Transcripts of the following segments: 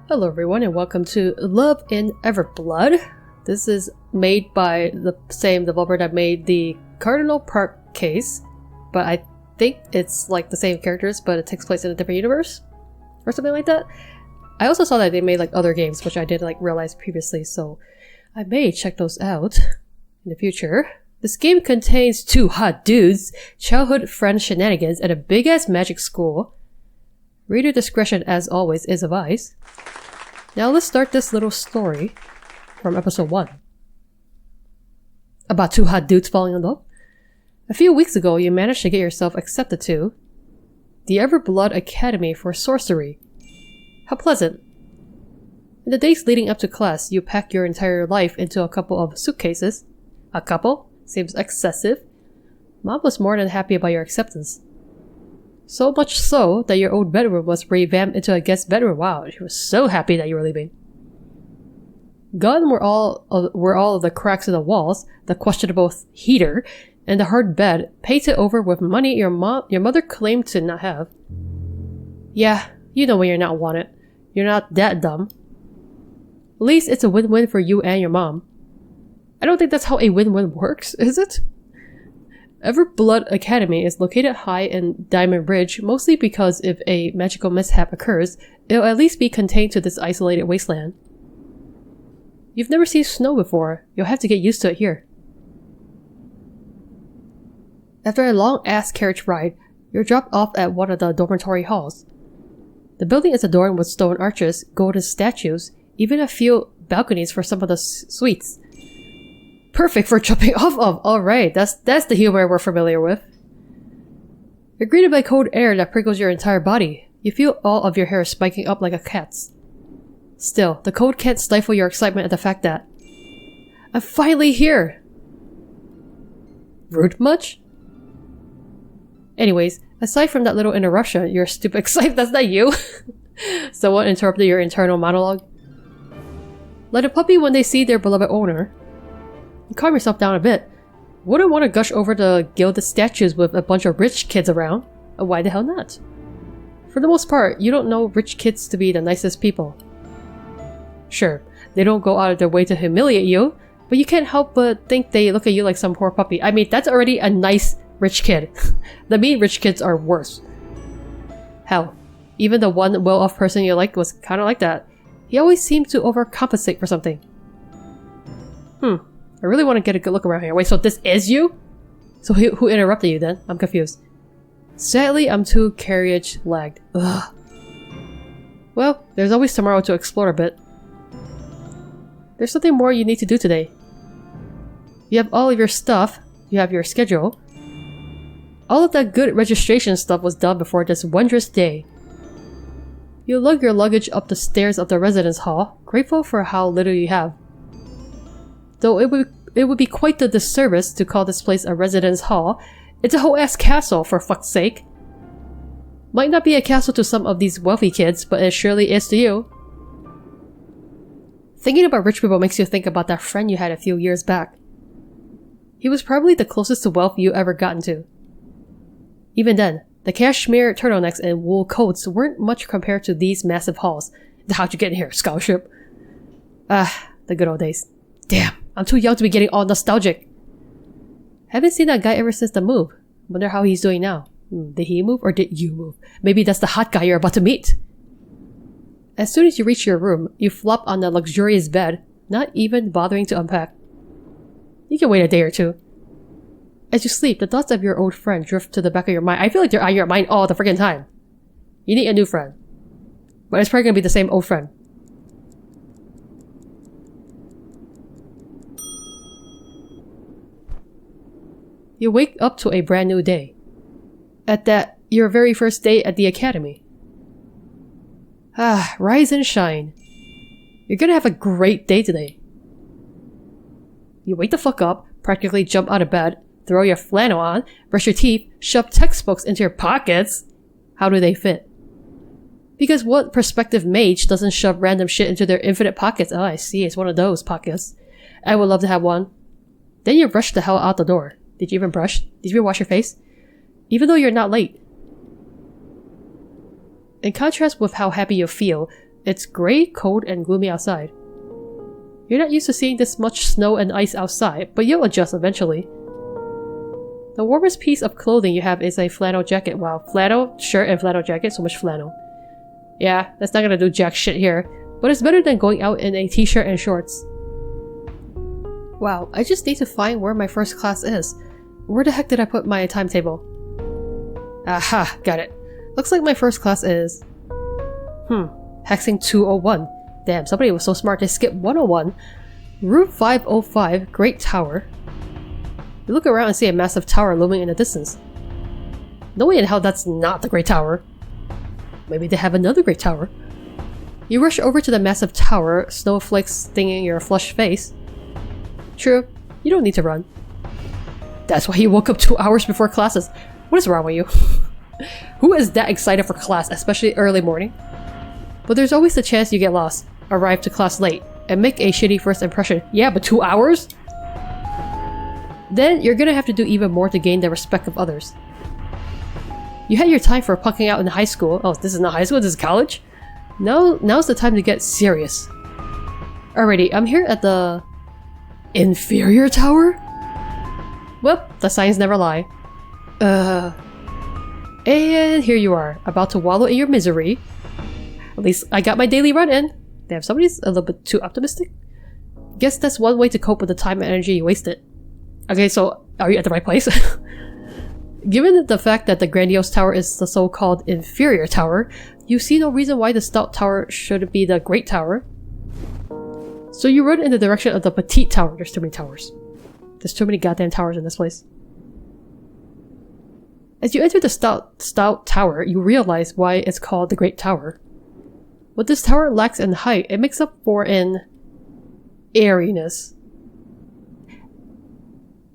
Hello everyone and welcome to Love in Everblood. This is made by the same developer that made the Cardinal Park case, but I think it's like the same characters but it takes place in a different universe or something like that. I also saw that they made like other games which I didn't like realize previously, so I may check those out in the future. This game contains two hot dudes, childhood friend shenanigans, and a big ass magic school. Reader discretion, as always, is advised. Now let's start this little story from episode 1. About two hot dudes falling in love. A few weeks ago, you managed to get yourself accepted to the Everblood Academy for Sorcery. How pleasant. In the days leading up to class, you pack your entire life into a couple of suitcases. A couple? Seems excessive. Mom was more than happy about your acceptance. So much so that your old bedroom was revamped into a guest bedroom. Wow, she was so happy that you were leaving. Gone were all of the cracks in the walls, the questionable heater, and the hard bed painted over with money your mother claimed to not have. Yeah, you know when you're not wanted. You're not that dumb. At least it's a win-win for you and your mom. I don't think that's how a win-win works, is it? Everblood Academy is located high in Diamond Ridge, mostly because if a magical mishap occurs, it'll at least be contained to this isolated wasteland. You've never seen snow before. You'll have to get used to it here. After a long-ass carriage ride, you're dropped off at one of the dormitory halls. The building is adorned with stone arches, golden statues, even a few balconies for some of the suites. Perfect for jumping off of. Alright, that's the humor we're familiar with. You're greeted by cold air that prickles your entire body. You feel all of your hair spiking up like a cat's. Still, the cold can't stifle your excitement at the fact that I'm finally here! Rude much? Anyways, aside from that little interruption, you're stupid excited. That's not you! Someone interrupted your internal monologue. Like a puppy when they see their beloved owner. You calm yourself down a bit. Wouldn't want to gush over the gilded statues with a bunch of rich kids around. Why the hell not? For the most part, you don't know rich kids to be the nicest people. Sure, they don't go out of their way to humiliate you, but you can't help but think they look at you like some poor puppy. I mean, that's already a nice rich kid. The mean rich kids are worse. Hell, even the one well-off person you liked was kind of like that. He always seemed to overcompensate for something. I really want to get a good look around here. Wait, so this is you? So who interrupted you then? I'm confused. Sadly, I'm too carriage lagged. Ugh. Well, there's always tomorrow to explore a bit. There's something more you need to do today. You have all of your stuff. You have your schedule. All of that good registration stuff was done before this wondrous day. You lug your luggage up the stairs of the residence hall, grateful for how little you have. Though it would be quite the disservice to call this place a residence hall. It's a whole ass castle, for fuck's sake. Might not be a castle to some of these wealthy kids, but it surely is to you. Thinking about rich people makes you think about that friend you had a few years back. He was probably the closest to wealth you ever gotten to. Even then, the cashmere turtlenecks and wool coats weren't much compared to these massive halls. How'd you get in here? Scholarship? The good old days. Damn, I'm too young to be getting all nostalgic. Haven't seen that guy ever since the move. Wonder how he's doing now. Did he move or did you move? Maybe that's the hot guy you're about to meet. As soon as you reach your room, you flop on the luxurious bed, not even bothering to unpack. You can wait a day or two. As you sleep, the thoughts of your old friend drift to the back of your mind. I feel like they're on your mind all the freaking time. You need a new friend. But it's probably gonna be the same old friend. You wake up to a brand new day. At that, your very first day at the academy. Rise and shine. You're gonna have a great day today. You wake the fuck up, practically jump out of bed, throw your flannel on, brush your teeth, shove textbooks into your pockets. How do they fit? Because what prospective mage doesn't shove random shit into their infinite pockets? Oh, I see, it's one of those pockets. I would love to have one. Then you rush the hell out the door. Did you even brush? Did you even wash your face? Even though you're not late. In contrast with how happy you feel, It's gray, cold, and gloomy outside. You're not used to seeing this much snow and ice outside, but you'll adjust eventually. The warmest piece of clothing you have is a flannel jacket. Wow, flannel shirt and flannel jacket, so much flannel. Yeah, that's not gonna do jack shit here, but it's better than going out in a t-shirt and shorts. Wow, I just need to find where my first class is. Where the heck did I put my timetable? Aha, got it. Looks like my first class is... Hexing 201. Damn, somebody was so smart they skipped 101. Room 505, Great Tower. You look around and see a massive tower looming in the distance. No way in hell that's not the Great Tower. Maybe they have another Great Tower. You rush over to the massive tower, snowflakes stinging your flushed face. True, you don't need to run. That's why you woke up 2 hours before classes. What is wrong with you? Who is that excited for class, especially early morning? But there's always the chance you get lost, arrive to class late, and make a shitty first impression. Yeah, but 2 hours? Then you're gonna have to do even more to gain the respect of others. You had your time for punking out in high school. Oh, this is not high school, this is college? Now's the time to get serious. Alrighty, I'm here at the... inferior tower? Well, the signs never lie. And here you are, about to wallow in your misery. At least I got my daily run in. Damn, somebody's a little bit too optimistic. Guess that's one way to cope with the time and energy you wasted. Okay, so are you at the right place? Given the fact that the grandiose tower is the so-called inferior tower, you see no reason why the stout tower shouldn't be the great tower. So you run in the direction of the petite tower. There's too many towers. There's too many goddamn towers in this place. As you enter the stout tower, you realize why it's called the Great Tower. What this tower lacks in height, it makes up for in airiness.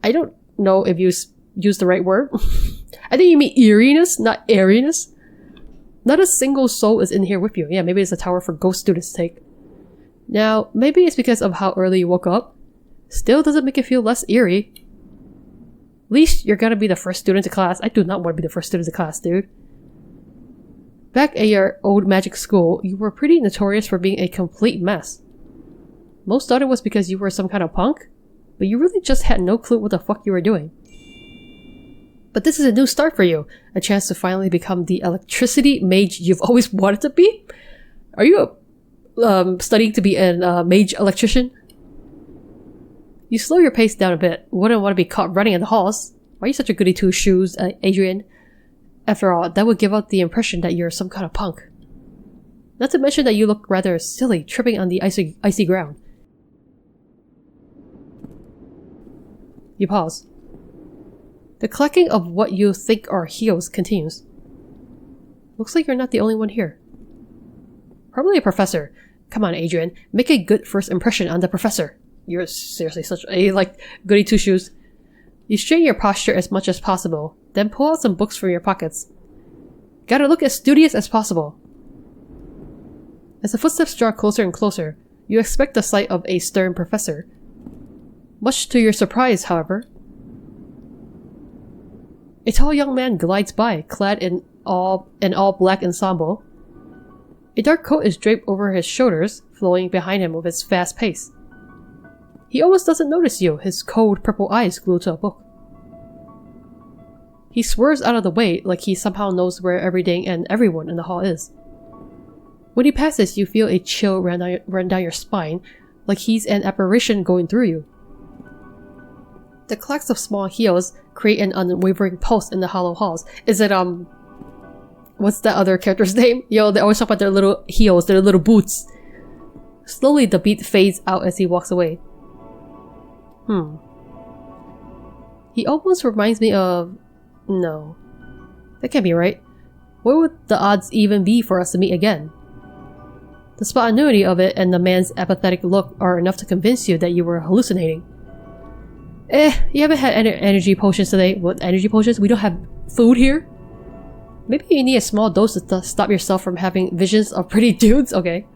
I don't know if you use the right word. I think you mean eeriness, not airiness. Not a single soul is in here with you. Yeah, maybe it's a tower for ghost students to take. Now, maybe it's because of how early you woke up. Still doesn't make it feel less eerie. At least you're gonna be the first student to class. I do not want to be the first student to class, dude. Back at your old magic school, you were pretty notorious for being a complete mess. Most thought it was because you were some kind of punk, but you really just had no clue what the fuck you were doing. But this is a new start for you, a chance to finally become the electricity mage you've always wanted to be? Are you studying to be a mage electrician? You slow your pace down a bit. Wouldn't want to be caught running in the halls. Why are you such a goody two-shoes, Adrian? After all, that would give out the impression that you're some kind of punk. Not to mention that you look rather silly, tripping on the icy ground. You pause. The clacking of what you think are heels continues. Looks like you're not the only one here. Probably a professor. Come on, Adrian. Make a good first impression on the professor. You're seriously such a, goody two-shoes. You straighten your posture as much as possible, then pull out some books from your pockets. Gotta look as studious as possible. As the footsteps draw closer and closer, you expect the sight of a stern professor. Much to your surprise, however, a tall young man glides by, clad in an all-black ensemble. A dark coat is draped over his shoulders, flowing behind him with its fast pace. He almost doesn't notice you, his cold purple eyes glued to a book. He swerves out of the way like he somehow knows where everything and everyone in the hall is. When he passes, you feel a chill run down your spine, like he's an apparition going through you. The clacks of small heels create an unwavering pulse in the hollow halls. Is it, what's that other character's name? Yo, they always talk about their little heels, their little boots. Slowly, the beat fades out as he walks away. He almost reminds me of... No. That can't be right. What would the odds even be for us to meet again? The spontaneity of it and the man's apathetic look are enough to convince you that you were hallucinating. You haven't had energy potions today. What, energy potions? We don't have food here? Maybe you need a small dose to stop yourself from having visions of pretty dudes? Okay.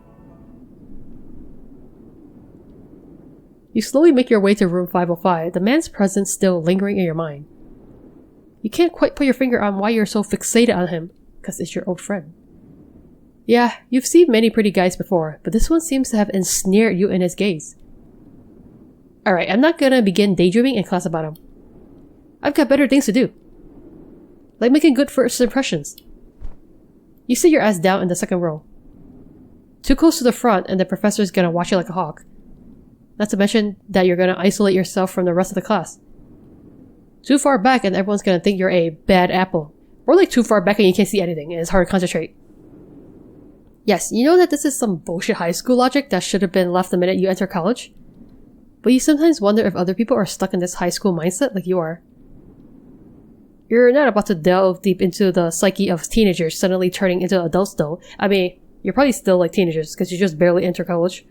You slowly make your way to room 505, the man's presence still lingering in your mind. You can't quite put your finger on why you're so fixated on him, because it's your old friend. Yeah, you've seen many pretty guys before, but this one seems to have ensnared you in his gaze. Alright, I'm not gonna begin daydreaming in class about him. I've got better things to do. Like making good first impressions. You sit your ass down in the second row. Too close to the front and the professor's gonna watch you like a hawk. Not to mention that you're gonna isolate yourself from the rest of the class. Too far back and everyone's gonna think you're a bad apple. Or like too far back and you can't see anything and it's hard to concentrate. Yes, you know that this is some bullshit high school logic that should have been left the minute you enter college. But you sometimes wonder if other people are stuck in this high school mindset like you are. You're not about to delve deep into the psyche of teenagers suddenly turning into adults though. I mean, you're probably still like teenagers because you just barely enter college.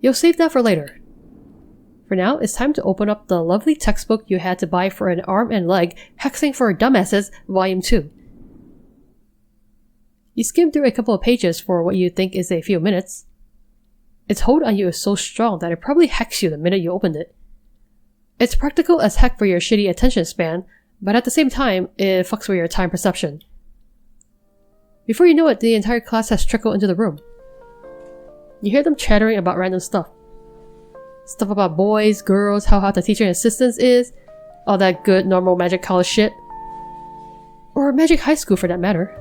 You'll save that for later. For now, it's time to open up the lovely textbook you had to buy for an arm and leg, Hexing for Dumbasses, Volume 2. You skim through a couple of pages for what you think is a few minutes. Its hold on you is so strong that it probably hacks you the minute you opened it. It's practical as heck for your shitty attention span, but at the same time, it fucks with your time perception. Before you know it, the entire class has trickled into the room. You hear them chattering about random stuff. Stuff about boys, girls, how hot the teacher and assistants is, all that good normal magic college shit. Or magic high school for that matter.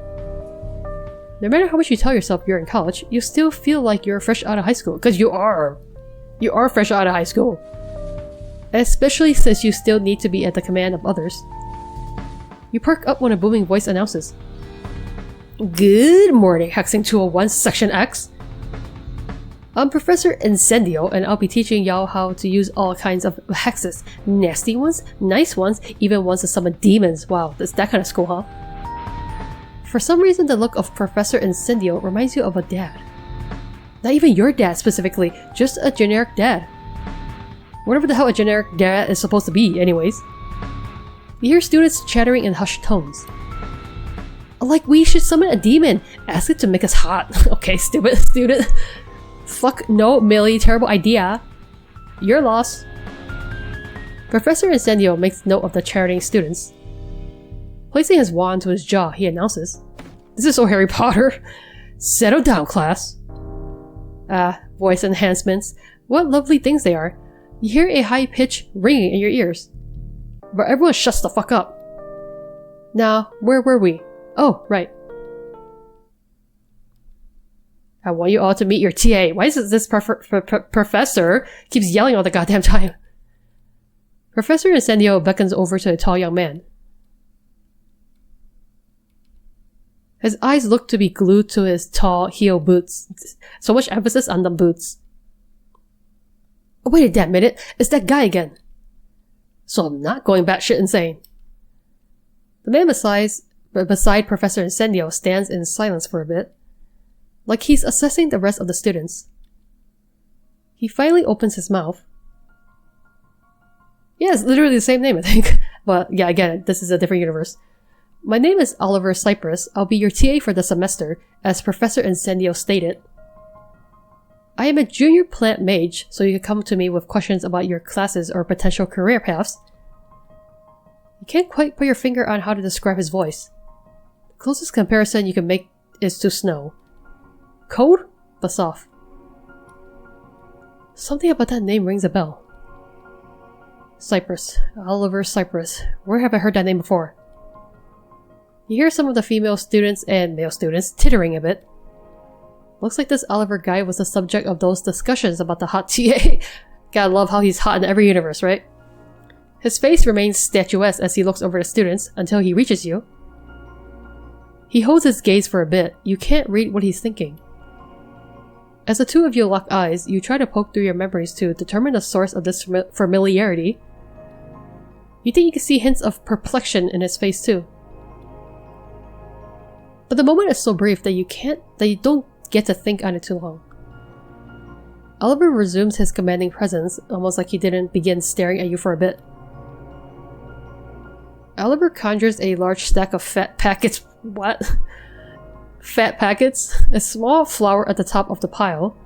No matter how much you tell yourself you're in college, you still feel like you're fresh out of high school, because you are. You are fresh out of high school. Especially since you still need to be at the command of others. You perk up when a booming voice announces, "Good morning, Hexing 201 Section X. I'm Professor Incendio, and I'll be teaching y'all how to use all kinds of hexes. Nasty ones, nice ones, even ones that summon demons. Wow, it's that kind of school, huh?" For some reason, the look of Professor Incendio reminds you of a dad. Not even your dad specifically, just a generic dad. Whatever the hell a generic dad is supposed to be, anyways. You hear students chattering in hushed tones. Like we should summon a demon, ask it to make us hot. Okay, stupid student. Fuck no, Millie, terrible idea. Your loss. Professor Incendio makes note of the chatting students. Placing his wand to his jaw, he announces, "This is so Harry Potter. Settle down, class." Voice enhancements. What lovely things they are. You hear a high-pitched ringing in your ears. But everyone shuts the fuck up. Now, where were we? Oh, right. I want you all to meet your TA. Why is this professor keeps yelling all the goddamn time? Professor Incendio beckons over to a tall young man. His eyes look to be glued to his tall heel boots. So much emphasis on the boots. Oh, wait a damn minute, it's that guy again. So I'm not going batshit insane. The man beside Professor Incendio stands in silence for a bit, like he's assessing the rest of the students. He finally opens his mouth. Yeah, it's literally the same name, I think. But yeah, again, this is a different universe. "My name is Oliver Cypress. I'll be your TA for the semester, as Professor Incendio stated. I am a junior plant mage, so you can come to me with questions about your classes or potential career paths." You can't quite put your finger on how to describe his voice. The closest comparison you can make is to snow. Cold, but soft. Something about that name rings a bell. Cypress. Oliver Cypress. Where have I heard that name before? You hear some of the female students and male students tittering a bit. Looks like this Oliver guy was the subject of those discussions about the hot TA. Gotta love how he's hot in every universe, right? His face remains statuesque as he looks over the students until he reaches you. He holds his gaze for a bit. You can't read what he's thinking. As the two of you lock eyes, you try to poke through your memories to determine the source of this familiarity. You think you can see hints of perplexion in his face too. But the moment is so brief that you don't get to think on it too long. Oliver resumes his commanding presence, almost like he didn't begin staring at you for a bit. Oliver conjures a large stack of fat packets. What? Fat packets? A small flower at the top of the pile.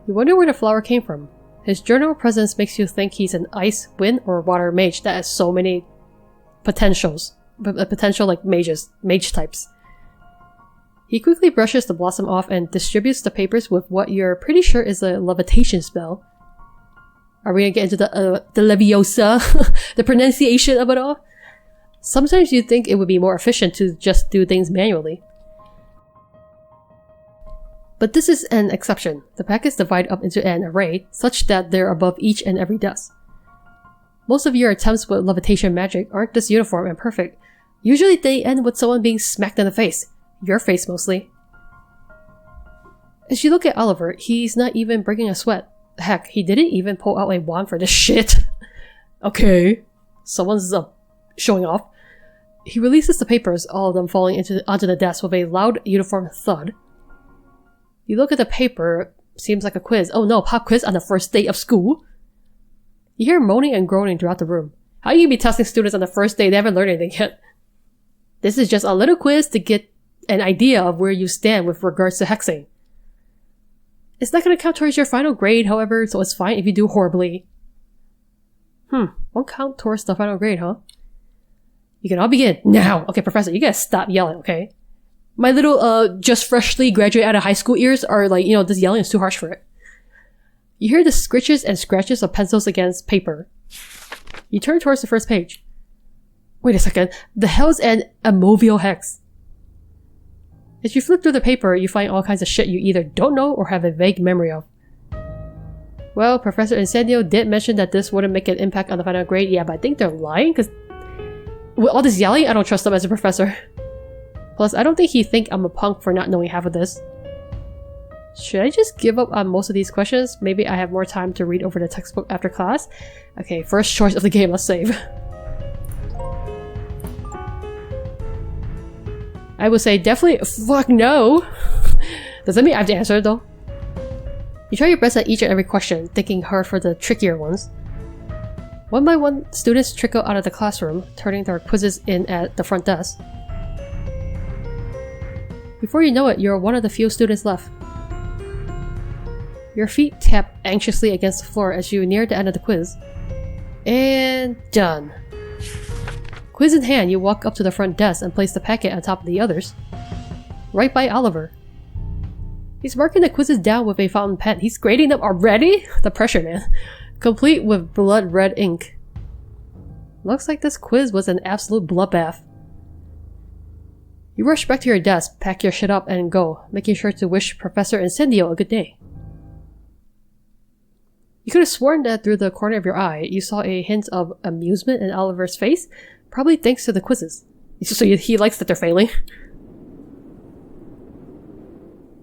You wonder where the flower came from. His general presence makes you think he's an ice, wind, or water mage that has so many potentials. Potential like mage types. He quickly brushes the blossom off and distributes the papers with what you're pretty sure is a levitation spell. Are we gonna get into the Leviosa? The pronunciation of it all? Sometimes you'd think it would be more efficient to just do things manually. But this is an exception. The pack is divided up into an array, such that they're above each and every desk. Most of your attempts with levitation magic aren't this uniform and perfect. Usually they end with someone being smacked in the face. Your face, mostly. As you look at Oliver, he's not even breaking a sweat. Heck, he didn't even pull out a wand for this shit. Okay. Someone's showing off. He releases the papers, all of them falling onto the desk with a loud, uniform thud. You look at the paper, seems like a quiz. Oh no, pop quiz on the first day of school? You hear moaning and groaning throughout the room. How are you be testing students on the first day? They haven't learned anything yet. This is just a little quiz to get an idea of where you stand with regards to hexing. It's not going to count towards your final grade, however, so it's fine if you do horribly. Won't count towards the final grade, huh? You can all begin now. Okay, Professor, you gotta stop yelling, okay? My little, just freshly graduated out of high school ears are like, this yelling is too harsh for it. You hear the scritches and scratches of pencils against paper. You turn towards the first page. Wait a second, the hell's an ammovial hex? As you flip through the paper, you find all kinds of shit you either don't know or have a vague memory of. Well, Professor Incendio did mention that this wouldn't make an impact on the final grade. Yeah, but I think they're lying, because with all this yelling, I don't trust them as a professor. Plus, I don't think he'd think I'm a punk for not knowing half of this. Should I just give up on most of these questions? Maybe I have more time to read over the textbook after class? Okay, first choice of the game, let's save. I would say definitely fuck no. Does that mean I have to answer it though? You try your best at each and every question, thinking hard for the trickier ones. One by one, students trickle out of the classroom, turning their quizzes in at the front desk. Before you know it, you're one of the few students left. Your feet tap anxiously against the floor as you near the end of the quiz. And done. Quiz in hand, you walk up to the front desk and place the packet on top of the others. Right by Oliver. He's marking the quizzes down with a fountain pen. He's grading them already? The pressure, man. Complete with blood red ink. Looks like this quiz was an absolute bloodbath. You rush back to your desk, pack your shit up, and go, making sure to wish Professor Incendio a good day. You could have sworn that through the corner of your eye, you saw a hint of amusement in Oliver's face, probably thanks to the quizzes. So he likes that they're failing.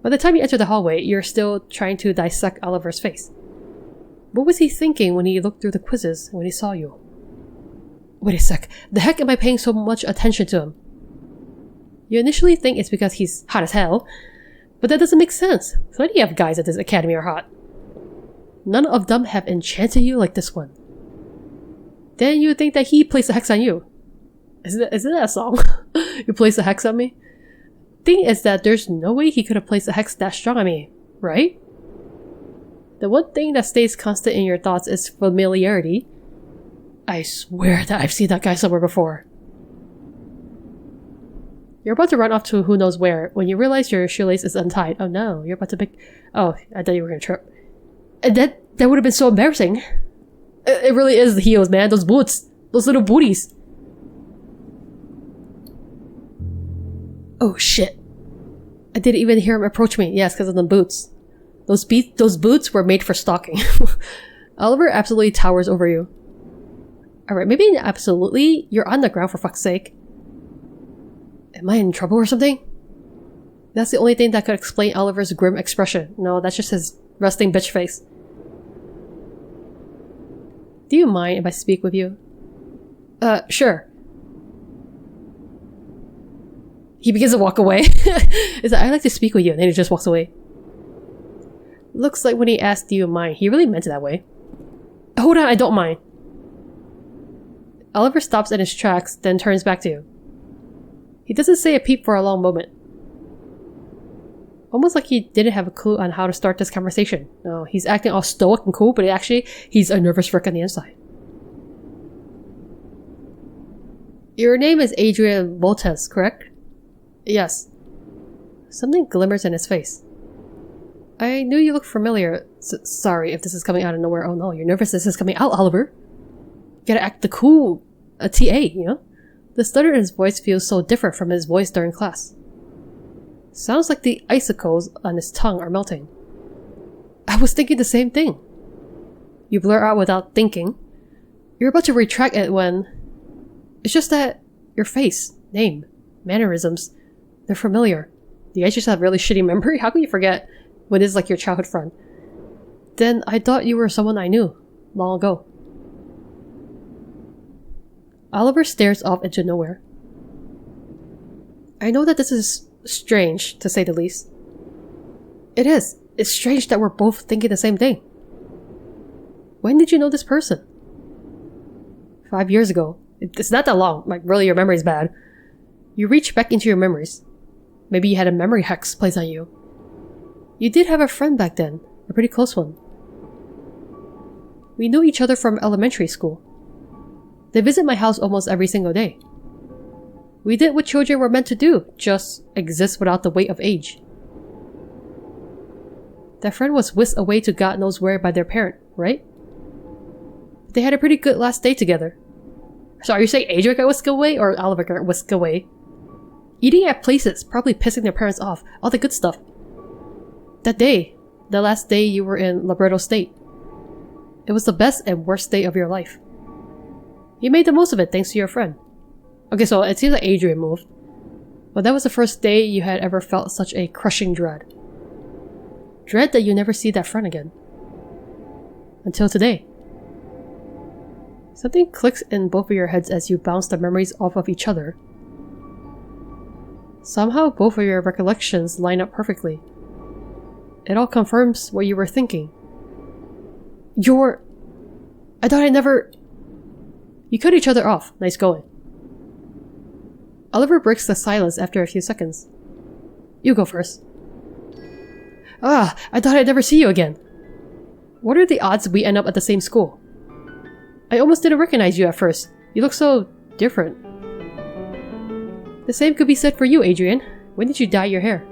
By the time you enter the hallway, you're still trying to dissect Oliver's face. What was he thinking when he looked through the quizzes when he saw you? Wait a sec, the heck am I paying so much attention to him? You initially think it's because he's hot as hell, but that doesn't make sense. Plenty of guys at this academy are hot. None of them have enchanted you like this one. Then you would think that he placed a hex on you. Isn't that a song? You placed a hex on me? Thing is that there's no way he could have placed a hex that strong on me, right? The one thing that stays constant in your thoughts is familiarity. I swear that I've seen that guy somewhere before. You're about to run off to who knows where when you realize your shoelace is untied. Oh no, you're about to pick... Oh, I thought you were gonna trip. And that would have been so embarrassing. It really is the heels, man. Those boots. Those little booties. Oh shit. I didn't even hear him approach me. Yes, because of the boots. Those boots were made for stalking. Oliver absolutely towers over you. Alright, maybe absolutely. You're on the ground for fuck's sake. Am I in trouble or something? That's the only thing that could explain Oliver's grim expression. No, that's just his resting bitch face. Do you mind if I speak with you? Sure. He begins to walk away. Is that I'd like to speak with you, and then he just walks away. Looks like when he asked do you mind, he really meant it that way. Hold on, I don't mind. Oliver stops in his tracks, then turns back to you. He doesn't say a peep for a long moment. Almost like he didn't have a clue on how to start this conversation. No, he's acting all stoic and cool, but actually, he's a nervous wreck on the inside. Your name is Adrian Voltes, correct? Yes. Something glimmers in his face. I knew you looked familiar. Sorry if this is coming out of nowhere. Oh no, your nervousness is coming out, Oliver. You gotta act the cool TA, you know? The stutter in his voice feels so different from his voice during class. Sounds like the icicles on his tongue are melting. I was thinking the same thing. You blur out without thinking. You're about to retract it when... It's just that your face, name, mannerisms, they're familiar. Do you guys just have really shitty memory? How can you forget when it's like your childhood friend? Then I thought you were someone I knew long ago. Oliver stares off into nowhere. I know that this is strange, to say the least. It is. It's strange that we're both thinking the same thing. When did you know this person? 5 years ago. It's not that long. Like, really, your memory's bad. You reach back into your memories. Maybe you had a memory hex placed on you. You did have a friend back then. A pretty close one. We knew each other from elementary school. They visit my house almost every single day. We did what children were meant to do, just exist without the weight of age. That friend was whisked away to God knows where by their parent, right? They had a pretty good last day together. So are you saying Adrian got whisked away or Oliver got whisked away? Eating at places, probably pissing their parents off, all the good stuff. That day, the last day you were in Libretto State. It was the best and worst day of your life. You made the most of it thanks to your friend. Okay, so it seems like Adrian moved. But that was the first day you had ever felt such a crushing dread. Dread that you never see that friend again. Until today. Something clicks in both of your heads as you bounce the memories off of each other. Somehow both of your recollections line up perfectly. It all confirms what you were thinking. I thought I never... You cut each other off. Nice going. Oliver breaks the silence after a few seconds. You go first. I thought I'd never see you again. What are the odds we end up at the same school? I almost didn't recognize you at first. You look so different. The same could be said for you, Adrian. When did you dye your hair?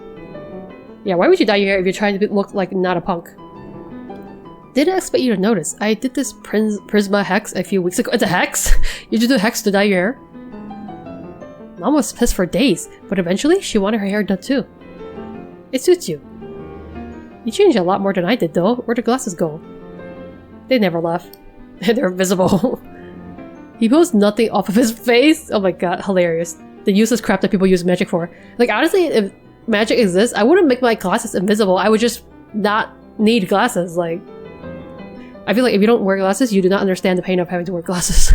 Yeah, why would you dye your hair if you're trying to look like not a punk? Didn't expect you to notice. I did this Prisma hex a few weeks ago. It's a hex? You just do a hex to dye your hair? Mom was pissed for days, but eventually she wanted her hair done too. It suits you. You changed a lot more than I did though. Where'd the glasses go? They never left. They're invisible. He pulls nothing off of his face. Oh my god, hilarious. The useless crap that people use magic for. Like honestly, if magic exists, I wouldn't make my glasses invisible. I would just not need glasses. Like, I feel like if you don't wear glasses, you do not understand the pain of having to wear glasses.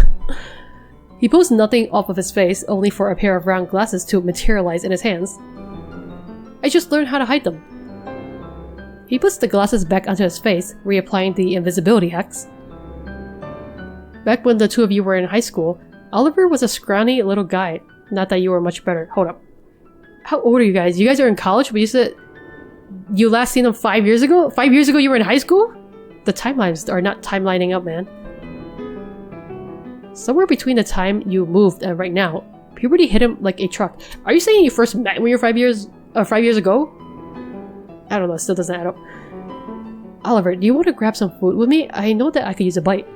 He pulls nothing off of his face, only for a pair of round glasses to materialize in his hands. I just learned how to hide them. He puts the glasses back onto his face, reapplying the invisibility hex. Back when the two of you were in high school, Oliver was a scrawny little guy. Not that you were much better. Hold up. How old are you guys? You guys are in college, but you said you last seen him 5 years ago? 5 years ago you were in high school? The timelines are not timelining up, man. Somewhere between the time you moved and right now, puberty hit him like a truck. Are you saying you first met when you were 5 years ago? I don't know, it still doesn't add up. Oliver, do you want to grab some food with me? I know that I could use a bite.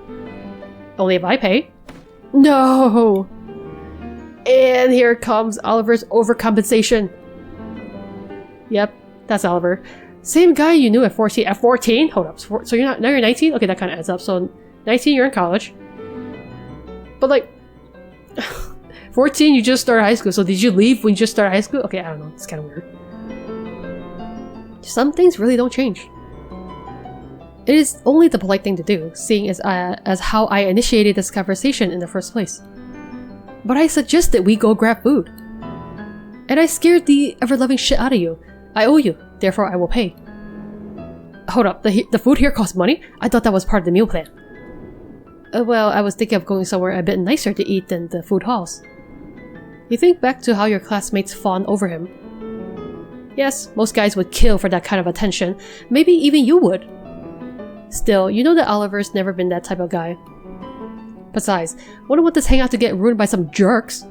Only if I pay. No! And here comes Oliver's overcompensation. Yep, that's Oliver. Same guy you knew at 14. At 14? Hold up. So you're not... Now you're 19? Okay, that kind of adds up. So 19, you're in college. But like... 14, you just started high school. So did you leave when you just started high school? Okay, I don't know. It's kind of weird. Some things really don't change. It is only the polite thing to do, seeing as how I initiated this conversation in the first place. But I suggested we go grab food. And I scared the ever-loving shit out of you. I owe you, therefore I will pay. Hold up, the food here costs money? I thought that was part of the meal plan. Well, I was thinking of going somewhere a bit nicer to eat than the food halls. You think back to how your classmates fawn over him. Yes, most guys would kill for that kind of attention. Maybe even you would. Still, you know that Oliver's never been that type of guy. Besides, wouldn't want this hangout to get ruined by some jerks.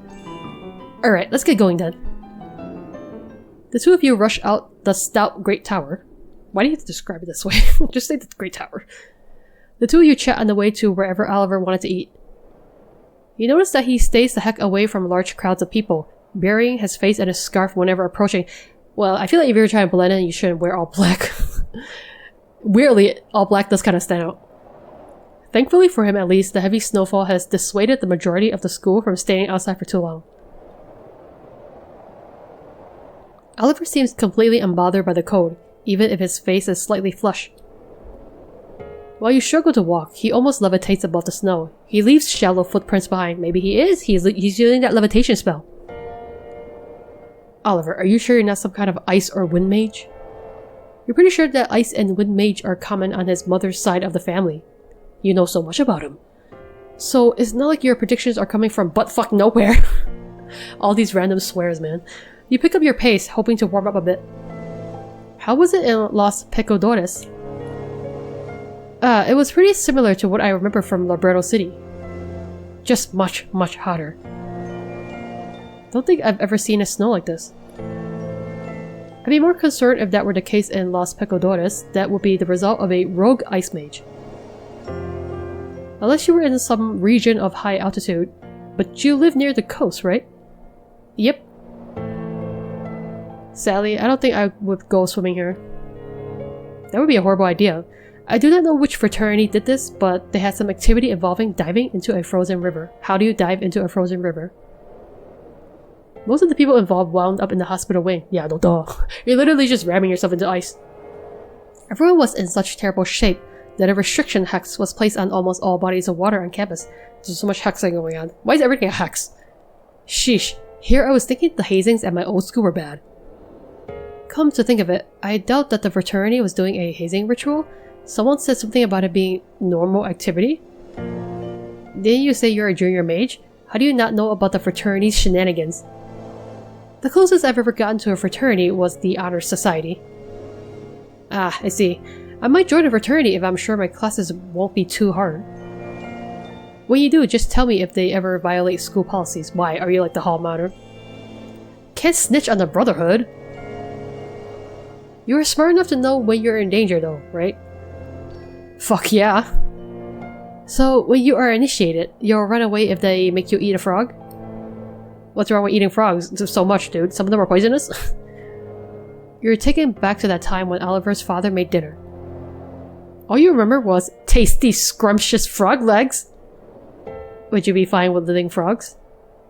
Alright, let's get going then. The two of you rush out the stout Great Tower. Why do you have to describe it this way? Just say the Great Tower. The two of you chat on the way to wherever Oliver wanted to eat. You notice that he stays the heck away from large crowds of people, burying his face in a scarf whenever approaching. Well, I feel like if you're trying to blend in, you shouldn't wear all black. Weirdly, all black does kind of stand out. Thankfully for him at least, the heavy snowfall has dissuaded the majority of the school from staying outside for too long. Oliver seems completely unbothered by the cold, even if his face is slightly flushed. While you struggle to walk, he almost levitates above the snow. He leaves shallow footprints behind. Maybe he is. He's using that levitation spell. Oliver, are you sure you're not some kind of ice or wind mage? You're pretty sure that ice and wind mage are common on his mother's side of the family. You know so much about him. So it's not like your predictions are coming from buttfuck nowhere. All these random swears, man. You pick up your pace, hoping to warm up a bit. How was it in Los Pecadores? It was pretty similar to what I remember from Libretto City. Just much, much hotter. Don't think I've ever seen a snow like this. I'd be more concerned if that were the case in Los Pecadores. That would be the result of a rogue ice mage. Unless you were in some region of high altitude. But you live near the coast, right? Yep. Sadly, I don't think I would go swimming here. That would be a horrible idea. I do not know which fraternity did this, but they had some activity involving diving into a frozen river. How do you dive into a frozen river? Most of the people involved wound up in the hospital wing. Yeah, no duh. You're literally just ramming yourself into ice. Everyone was in such terrible shape that a restriction hex was placed on almost all bodies of water on campus. There's so much hexing going on. Why is everything a hex? Sheesh. Here I was thinking the hazings at my old school were bad. Come to think of it, I doubt that the fraternity was doing a hazing ritual. Someone said something about it being normal activity. Didn't you say you're a junior mage? How do you not know about the fraternity's shenanigans? The closest I've ever gotten to a fraternity was the Honor Society. Ah, I see. I might join a fraternity if I'm sure my classes won't be too hard. When you do, just tell me if they ever violate school policies. Why, are you like the hall monitor? Can't snitch on the Brotherhood! You're smart enough to know when you're in danger though, right? Fuck yeah! So, when you are initiated, you'll run away if they make you eat a frog? What's wrong with eating frogs? So much, dude. Some of them are poisonous? You're taken back to that time when Oliver's father made dinner. All you remember was tasty, scrumptious frog legs! Would you be fine with living frogs?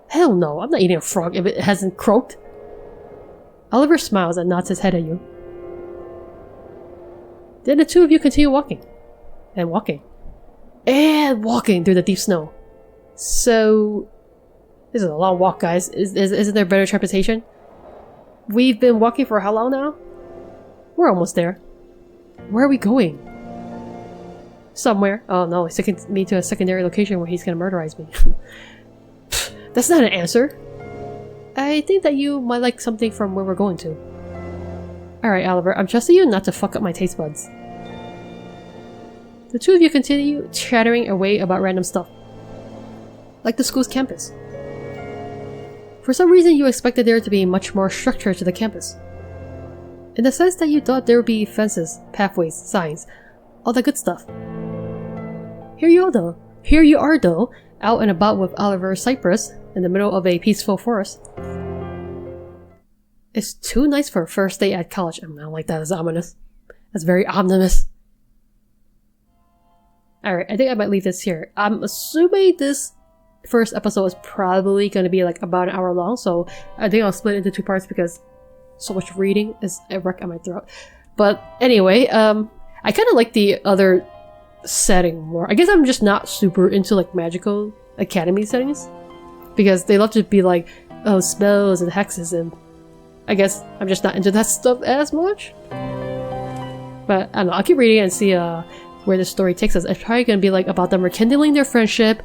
Hell no, I'm not eating a frog if it hasn't croaked. Oliver smiles and nods his head at you. Then the two of you continue walking. And walking. And walking through the deep snow. So... this is a long walk, guys. Isn't there better transportation? We've been walking for how long now? We're almost there. Where are we going? Somewhere. Oh no, he's taking me to a secondary location where he's gonna murderize me. That's not an answer. I think that you might like something from where we're going to. Alright, Oliver, I'm trusting you not to fuck up my taste buds. The two of you continue chattering away about random stuff. Like the school's campus. For some reason you expected there to be much more structure to the campus. In the sense that you thought there would be fences, pathways, signs, all that good stuff. Here you are though, out and about with Oliver Cypress in the middle of a peaceful forest. It's too nice for a first day at college. I don't like that as ominous. That's very ominous. Alright, I think I might leave this here. I'm assuming this first episode is probably going to be like about an hour long, so I think I'll split it into two parts because so much reading is a wreck on my throat. But anyway, I kind of like the other setting more. I guess I'm just not super into like magical academy settings because they love to be like, oh, spells and hexes, and I guess I'm just not into that stuff as much. But I don't know, I'll keep reading and see where the story takes us. It's probably gonna be like about them rekindling their friendship,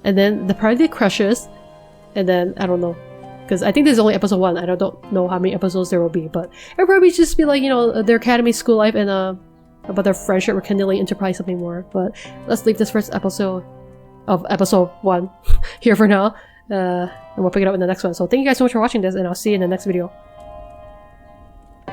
and then the probably crushes, and then I don't know, because I think this is only episode 1. I don't know how many episodes there will be, but it'll probably just be like, you know, their academy, school life, and about their friendship rekindling into probably something more. But let's leave this first episode of episode 1 here for now, and we'll pick it up in the next one. So thank you guys so much for watching this, and I'll see you in the next video.